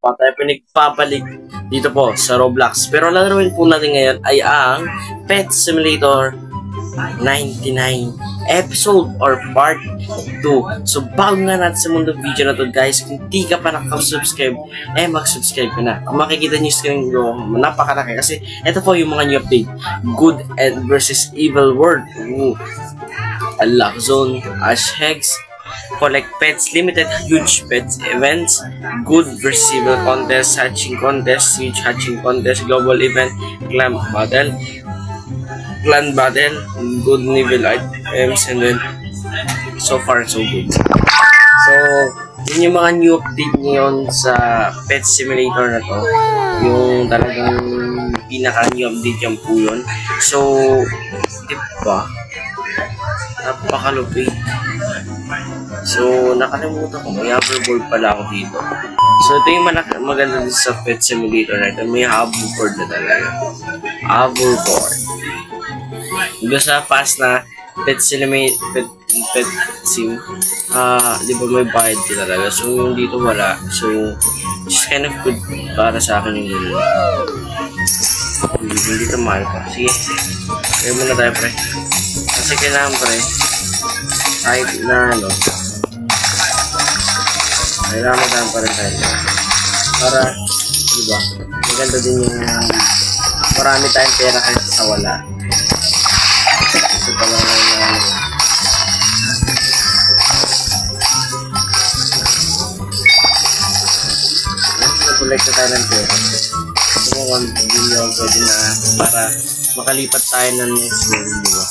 pa tayo pinagpapalik dito po sa Roblox. Pero lalaroin po natin ngayon ay ang Pet Simulator 99 episode or part 2. So bago nga natin sa mundo video na to guys, kung di ka pa nakasubscribe, mag-subscribe ka na. Kung makikita nyo yung screen ko, napakalaki kasi ito po yung mga new update. Good and versus Evil World. Unlock Zone, Ash Hex, Collect Pets, Limited Huge Pets Events, Good vs Evil Contest, Hatching Contest, Huge Hatching Contest, Global Event, Clan Battle, Good and Evil Items, and then so far so good. So, yun yung mga new update ngayon sa Pet Simulator na to. Yung talagang pinaka-new update yan po yun. So, diba? Napakalupit. So, nakalimutan ko. May hoverboard pala ako dito. So, ito yung maganda din sa Pet Simulator na ito. May hoverboard na talaga. Hoverboard. Diba sa past na Pet Sim, di ba may bayad ka talaga? So, yung dito wala. So, it's kind of good para sa akin yung gano'n. Hindi ito mahal pa. Sige. Kaya muna tayo, pre. Kasi kailangan, pre, kahit na, kailangan magandang pa rin tayo. Para, diba, maganda din yung marami tayong pera kahit sa wala. Kasi pala nga nag-collect na tayo ng pera. Ito mo 1 billion pwede na para makalipat tayo ng next level, diba?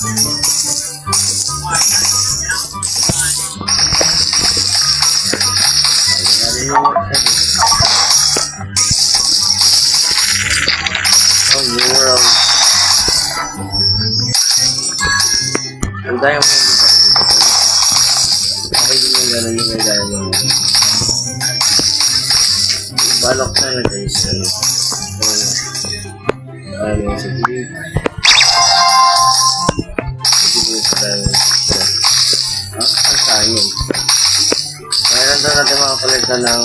Oh, new world. Ang daya mo yung okay din yung gano'n yung may daya mo. Balok na na guys. Ano yung sige. Sige tayo. Ang saan yun? Mayroon daw natin makapalitan ng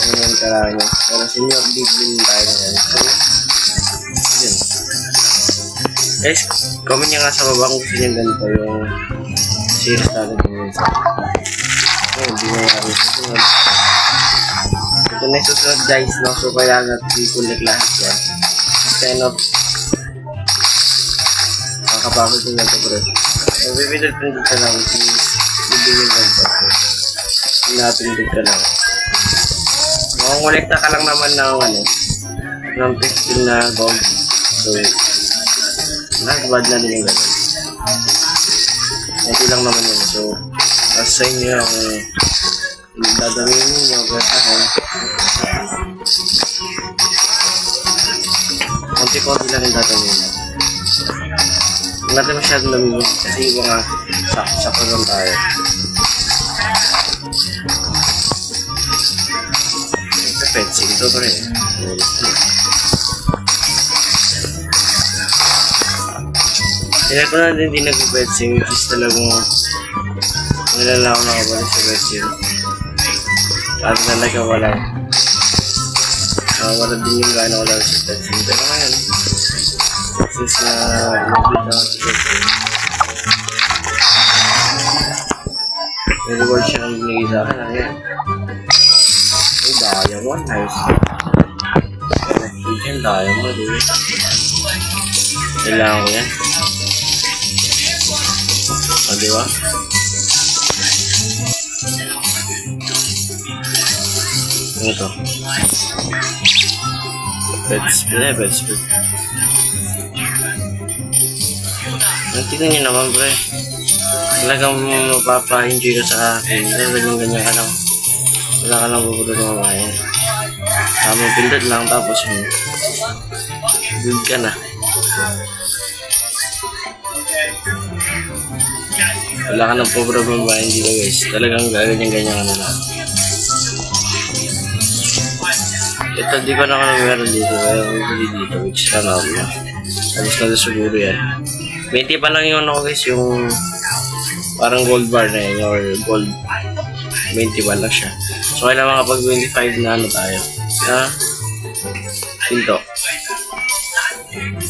yung karami. Pero senior big din tayo ngayon. So, yun. Guys, comment nyo nga sa baba kung gusto nyo ganito yung series natin yung sa. Hindi mo nga rin susunod. Ito na yung susunod guys, no? So, kailangan natin i-collect lahat yan. Kind of makakapagod din natin bro. Bibidot-pindot ka lang. Please, bibigyan ganito. Pinapindot ka lang. Makongolekta ka lang naman ng 15 na gold. So, nakabad na din yung gano'n. Ito lang naman yun. So, nasa inyo yung dadawin nyo. Konti-konti lang yung dadawin nyo. Huwag natin masyadong lamigin kasi mga sakto lang tayo. Ito fencing ito pa rin. Kaya ko na din din nag-fencing which is talagang nalala ko na kabalik sa fencing. At talaga wala. Wala din yung gano'n ko lang sa fencing. Pero ngayon, since na nakita ko sa fencing, may reward siya ang binigay sa akin. Ayan. Ay, diamond. Nice. Yan, diamond. Kailangan ko yan. O, diba? Ano ito? Pet speed. Tignan nyo naman, pre. Talagang mapapa-enjoy ka sa akin. Ganyan ka lang. Wala ka lang bubulod ng mamayan. Pindot lang tapos yun. Build ka na. Wala ka ng pobre mamayan dito guys. Talagang ganyan ka na lang. Ito di ko na meron dito. Kaya bubuli dito. Which is na tapos na siguro yan. 20 pa lang yung guys. Yung parang gold bar na yan. Or gold 20 pa lang siya. So, kailangan makapag 25 na ano tayo. Na pinto.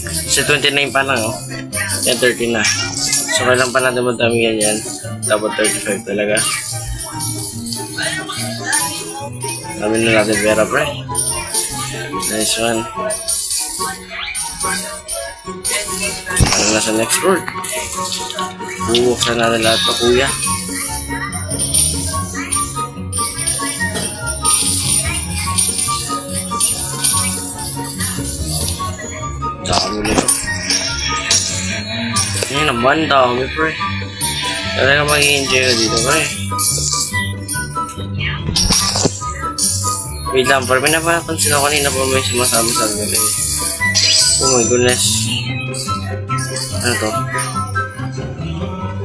Kasi 29 pa lang, oh. Yan, 30 na. So, kailangan pa natin magdami yan. Dapat 35 talaga. Dami na natin pera, pre. Nice one. Ano na sa next word? Bubuksan natin lahat to, kuya. Dami nito. Yan naman, dami, pre. Talaga mag-i-enjoy ka dito, pre. Wait lang, pero may napapansin ako kanina pa may sumasabi sa akin. Oh my goodness. Ano to?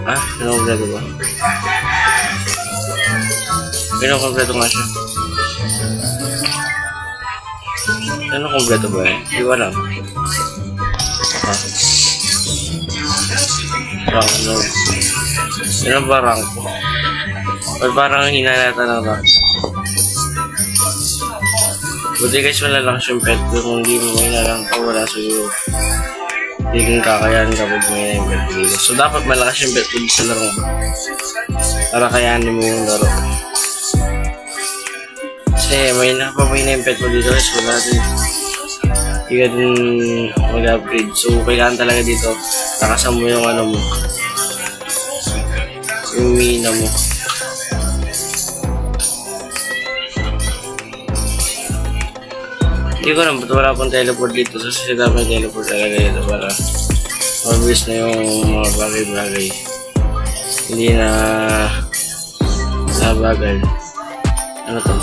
Ah, kompleto ba? Kompleto nga siya. Kompleto ba eh? Hindi ko alam. Ano? Ano ba rank ko? O parang hinalata na rank. Buti guys, malalakas yung pet ko. Kung hindi mo may nalang pa, wala siguro. Hindi kang kakayahan kapag may pet dito. So, dapat malakas yung pet ko sa laro mo. Para kayanin mo yung laro. Kasi may napamay na yung pet ko dito guys. Wala din. Hindi ka din mag-upgrade. So, kailangan talaga dito. Takasan mo yung ano mo. Yung mina mo. Hindi ko alam, ba't wala pong teleport dito? So, sasita may teleport talaga dito para mabilis na yung mga bagay-bagay. Hindi na nabagal. Ano to?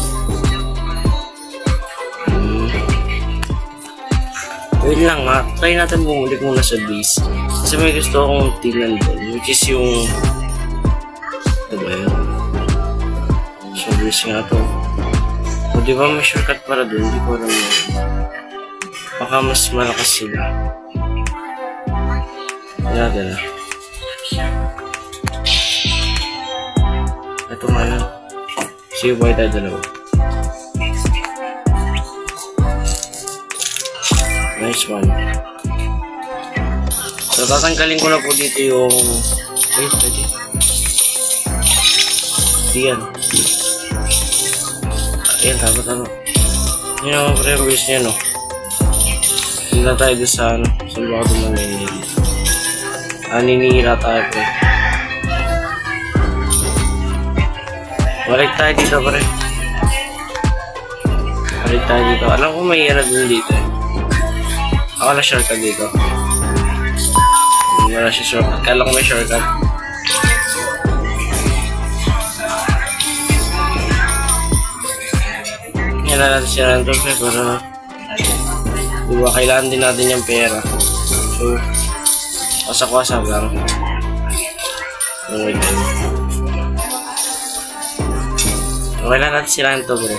Wait lang nga, try natin bumalik muna sa base. Kasi may gusto akong tingnan doon, which is yung... Ano ba yun? So, base nga to. O, di ba may shortcut para doon? Hindi ko alam yun. Baka mas malakas sila. Natin na. Ito nga yun. Sige, buhay tayo dalawa. Nice one. So, tatanggalin ko na po dito yung... Wait, pwede. Diyan. Ayan, dapat ano. Yun naman pre, yung base niya, no? Hindi na tayo doon sa ano. Saan ba ako dumanin? Naninira tayo, pre. Balik tayo dito, pre. Balik tayo dito. Alam ko may hira din dito, eh. Ako na shortcut dito. Wala siya shortcut. Kala ko may shortcut. Yan na natin siya random para diba kailangan din natin yung pera. So, wasak-wasak lang. Okay tayo. So, kailangan natin si Ranto, bro.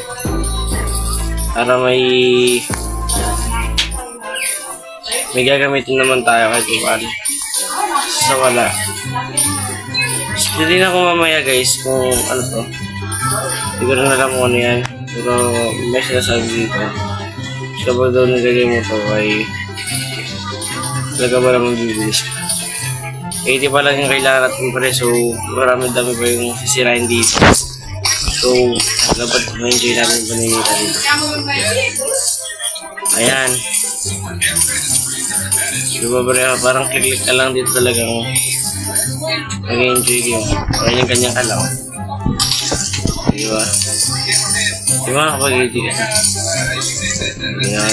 Para may gagamitin naman tayo kahit paano. Sa wala. So, hindi na ako mamaya guys kung ano to. Hindi ko rin alam kung ano yan. Pero may sinasabi dito. So, kapag daw nagagay mo to ay talaga ba naman bibilis ka. 80 pa lang yung kailangan natin pare. So, marami dami pa yung sisirain dito. So, dapat ma-enjoy natin yung paninita dito. Ayan. Diba parang klik-klik ka lang dito talagang mag-enjoy yung kanyang ka lang. Diba? Diba kapag-hindi ka? Ayan,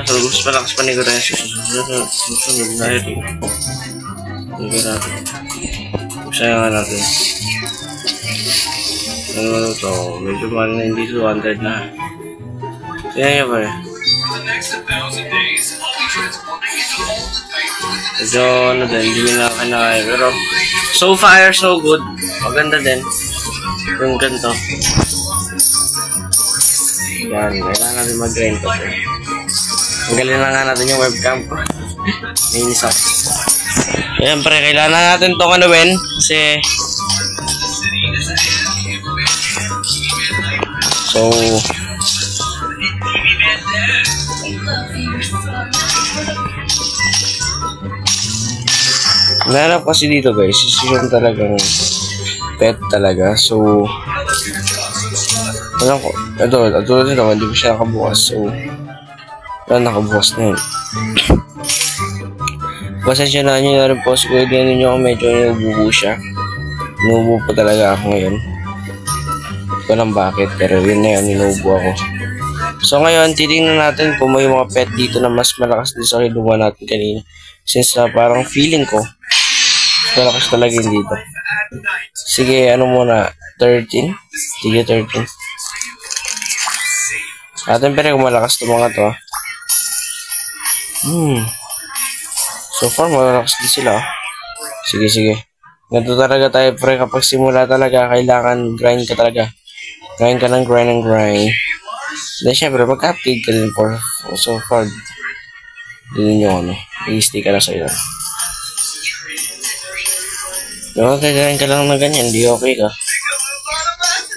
pero mas malakas pa ni Gores. Susunod na rin. Hindi natin. Sayang natin. Ano to? Medyo mahal na hindi 200 na. Kaya nga ba eh. Medyo ano din, hindi na kanakaya. Pero so far, so good. Maganda din. Yung ganito. Yan, kailangan natin mag-grind to. Tanggalin na nga natin yung webcam ko. Nainis ako. Siyempre, kailangan natin itong anuin. Kasi... So... Nanap kasi dito guys, yung talagang pet talaga. So... Alam ko, ito nito, hindi ko siya nakabukas. So... nakabukas na yun. Pasensya na nyo na rin po. Siguro din nyo kung medyo inububo siya. Inububo po talaga ako ngayon. Hindi ko alam bakit. Pero yun na yun, inububo ako. So ngayon, titingnan natin kung may mga pet dito na mas malakas din sa kinuha natin kanina. Since parang feeling ko, malakas talaga yun dito. Sige, ano muna? 13? Sige, 13. Atin pero kung malakas ito mga to. So far, malakas din sila. Sige. Ganito talaga tayo, pre. Kapag simula talaga, kailangan grind ka talaga. Grind ka ng grind. Then, syempre, mag-upgrade ka din for so far. Din yung i-stay ka na sa iyo. Yung kailangan ka lang na ganyan, di okay ka.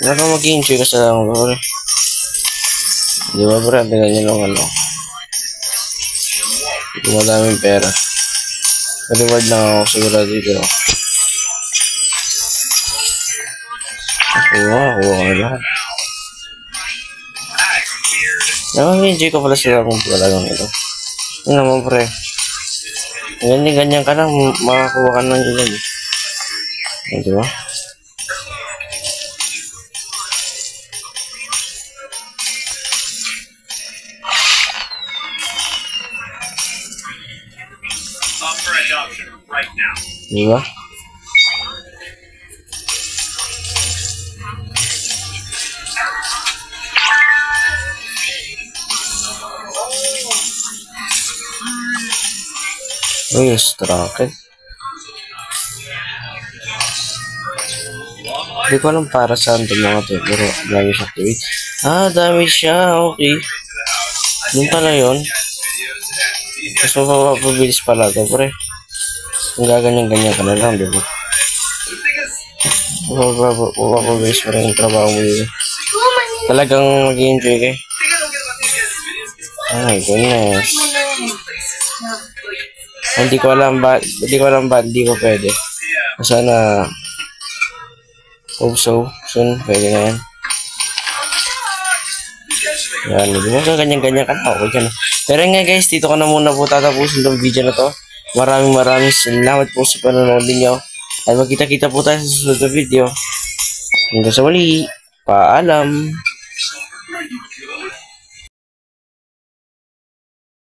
Ano mag-enjoy ka sa lang, pre. Di ba, pre? Ganyan lang Hindi madaming pera. Reward lang ako siguro dito. Kuha ka lahat. Enjoy ko pala sila kung talagang ito. Ano naman pre. Ganyan ka lang, makakuha ka ng ilan. Di ba? Di ba? Uy, struck. Hindi ko alam para saan ito mga to. Pero dami siya activate. Dami siya. Okay. Doon pala yun. Mas mapapabilis pala ito, pre. Kung gaganyan-ganyan ka na lang, diba? Mapapabilis pa rin yung trabaho mo dito. Talagang mag-i-enjoy ka. Oh my goodness. Hindi ko alam ba hindi ko pwede. Sana hope so. Soon, pwede na yan. Yan, hindi mo ganyan-ganyan ka na. Okay ka na. Pero nga guys, dito ko na muna po tatapusin itong video na to. Maraming salamat po sa panonood ninyo. At magkita-kita po tayo sa susunod na video. Hanggang sa muli. Paalam.